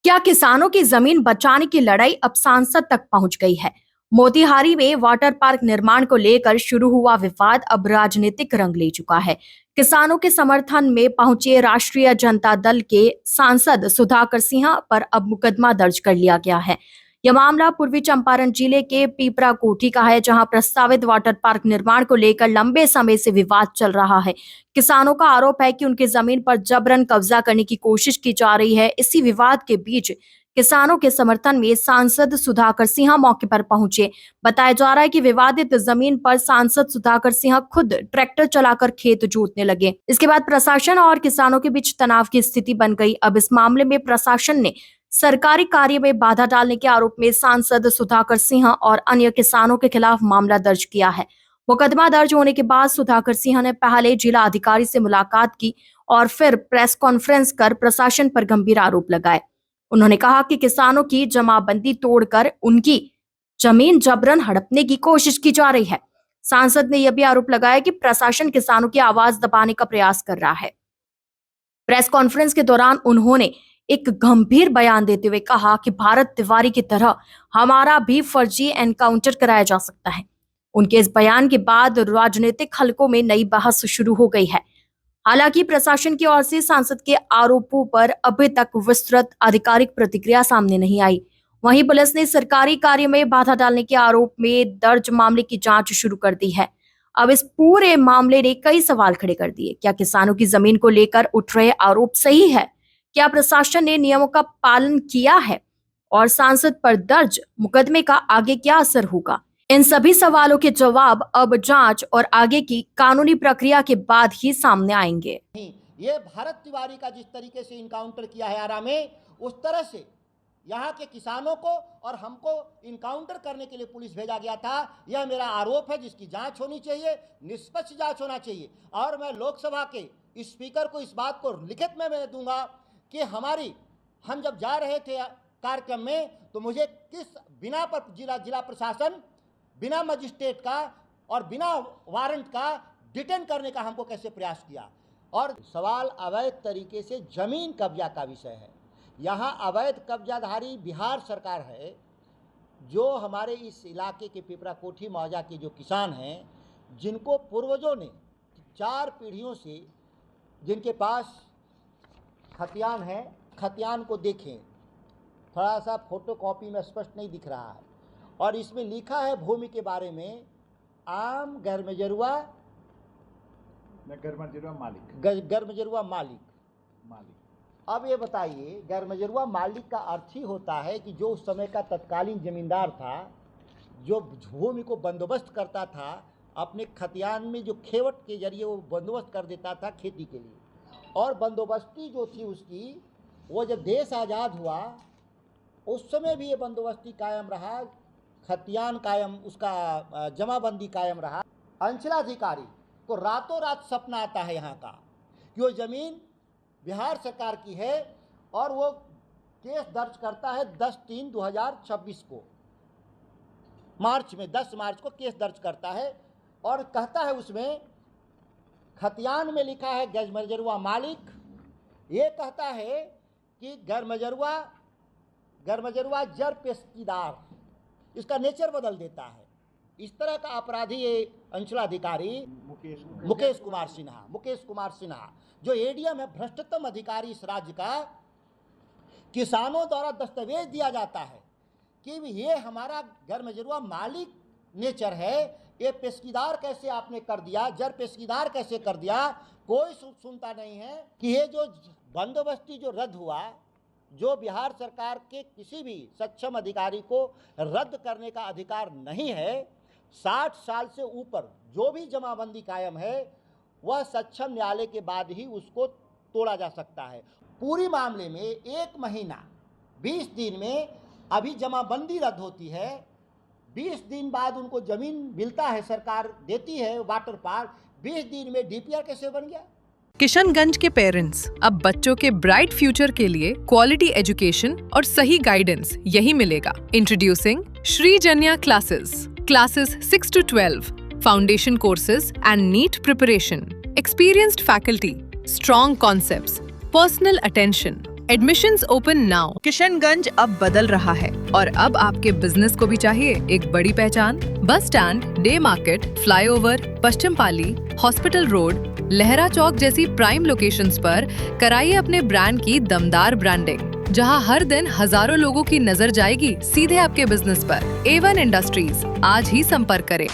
क्या किसानों की जमीन बचाने की लड़ाई अब सांसद तक पहुंच गई है? मोतिहारी में वाटर पार्क निर्माण को लेकर शुरू हुआ विवाद अब राजनीतिक रंग ले चुका है। किसानों के समर्थन में पहुंचे राष्ट्रीय जनता दल के सांसद सुधाकर सिंह पर अब मुकदमा दर्ज कर लिया गया है। यह मामला पूर्वी चंपारण जिले के पीपरा कोठी का है, जहां प्रस्तावित वाटर पार्क निर्माण को लेकर लंबे समय से विवाद चल रहा है। किसानों का आरोप है कि उनकी जमीन पर जबरन कब्जा करने की कोशिश की जा रही है। इसी विवाद के बीच किसानों के समर्थन में सांसद सुधाकर सिंह मौके पर पहुंचे। बताया जा रहा है कि विवादित जमीन पर सांसद सुधाकर सिंह खुद ट्रैक्टर चलाकर खेत जोतने लगे। इसके बाद प्रशासन और किसानों के बीच तनाव की स्थिति बन गई। अब इस मामले में प्रशासन ने सरकारी कार्य में बाधा डालने के आरोप में सांसद सुधाकर सिंह और अन्य किसानों के खिलाफ मामला दर्ज किया है। मुकदमा दर्ज होने के बाद सुधाकर सिंह ने पहले जिला अधिकारी से मुलाकात की और फिर प्रेस कॉन्फ्रेंस कर प्रशासन पर गंभीर आरोप लगाए। उन्होंने कहा कि किसानों की जमाबंदी तोड़कर उनकी जमीन जबरन हड़पने की कोशिश की जा रही है। सांसद ने यह भी आरोप लगाया कि प्रशासन किसानों की आवाज दबाने का प्रयास कर रहा है। प्रेस कॉन्फ्रेंस के दौरान उन्होंने एक गंभीर बयान देते हुए कहा कि भारत तिवारी की तरह हमारा भी फर्जी एनकाउंटर कराया जा सकता है। उनके इस बयान के बाद राजनीतिक हलकों में नई बहस शुरू हो गई है। हालांकि प्रशासन की ओर से सांसद के आरोपों पर अभी तक विस्तृत आधिकारिक प्रतिक्रिया सामने नहीं आई। वहीं पुलिस ने सरकारी कार्य में बाधा डालने के आरोप में दर्ज मामले की जांच शुरू कर दी है। अब इस पूरे मामले ने कई सवाल खड़े कर दिए। क्या किसानों की जमीन को लेकर उठ रहे आरोप सही है? क्या प्रशासन ने नियमों का पालन किया है? और सांसद पर दर्ज मुकदमे का आगे क्या असर होगा? इन सभी सवालों के जवाब अब जांच और आगे की कानूनी प्रक्रिया के बाद ही सामने आएंगे। ये भारत तिवारी का जिस तरीके से इनकाउंटर किया है आरा में, उस तरह से यहाँ के किसानों को और हमको इनकाउंटर करने के लिए पुलिस भेजा गया था। यह मेरा आरोप है, जिसकी जांच होनी चाहिए, निष्पक्ष जांच होना चाहिए। और मैं लोकसभा के स्पीकर को इस बात को लिखित में मैं दूंगा कि हम जब जा रहे थे कार्यक्रम में, तो मुझे किस बिना पर जिला प्रशासन बिना मजिस्ट्रेट का और बिना वारंट का डिटेन करने का हमको कैसे प्रयास किया। और सवाल अवैध तरीके से जमीन कब्जा का विषय है। यहाँ अवैध कब्जाधारी बिहार सरकार है, जो हमारे इस इलाके के पिपरा कोठी मौजा के जो किसान हैं, जिनको पूर्वजों ने 4 पीढ़ियों से, जिनके पास खतियान है, खतियान को देखें, थोड़ा सा फोटोकॉपी में स्पष्ट नहीं दिख रहा है, और इसमें लिखा है भूमि के बारे में आम गर्मजरुआ मालिक। अब ये बताइए, गर्मजरुआ मालिक का अर्थ ही होता है कि जो उस समय का तत्कालीन जमींदार था, जो भूमि को बंदोबस्त करता था, अपने खतियान में जो खेवट के जरिए वो बंदोबस्त कर देता था खेती के लिए। और बंदोबस्ती जो थी उसकी, वो जब देश आज़ाद हुआ उस समय भी ये बंदोबस्ती कायम रहा, खतियान कायम, उसका जमाबंदी कायम रहा। अंचलाधिकारी को रातों रात सपना आता है यहाँ का कि वो ज़मीन बिहार सरकार की है, और वो केस दर्ज करता है 10/3/2026 को, मार्च में 10 मार्च को केस दर्ज करता है, और कहता है उसमें खतियान में लिखा है गर्मजरुआ मालिक। ये कहता है कि गर्मजरुआ जर पेशकीदार, इसका नेचर बदल देता है। इस तरह का अपराधी ये अंचलाधिकारी मुकेश कुमार सिन्हा, जो एडीएम है, भ्रष्टतम अधिकारी इस राज्य का, किसानों द्वारा दस्तावेज दिया जाता है कि ये हमारा गर्मजरुआ मालिक नेचर है, ये पेशकीदार कैसे आपने कर दिया, जर पेशकीदार कैसे कर दिया, कोई सुनता नहीं है। कि ये जो बंदोबस्ती जो रद्द हुआ, जो बिहार सरकार के किसी भी सक्षम अधिकारी को रद्द करने का अधिकार नहीं है। 60 साल से ऊपर जो भी जमाबंदी कायम है, वह सक्षम न्यायालय के बाद ही उसको तोड़ा जा सकता है। पूरी मामले में 1 महीना 20 दिन में अभी जमाबंदी रद्द होती है, 20 दिन बाद उनको जमीन मिलता है, सरकार देती है वाटर पार्क, 20 दिन में डीपीआर कैसे बन गया। किशनगंज के पेरेंट्स अब बच्चों के ब्राइट फ्यूचर के लिए क्वालिटी एजुकेशन और सही गाइडेंस यही मिलेगा। Introducing Shri Janya classes 6 to 12, foundation courses and NEET preparation, experienced faculty, strong concepts, personal attention, admissions open now. Kishanganj अब बदल रहा है और अब आपके बिजनेस को भी चाहिए एक बड़ी पहचान। Bus stand, day market, flyover, पश्चिम पाली, हॉस्पिटल रोड, लहरा चौक जैसी प्राइम लोकेशंस पर कराइए अपने ब्रांड की दमदार ब्रांडिंग, जहां हर दिन हजारों लोगों की नजर जाएगी सीधे आपके बिजनेस पर। A1 इंडस्ट्रीज, आज ही संपर्क करें।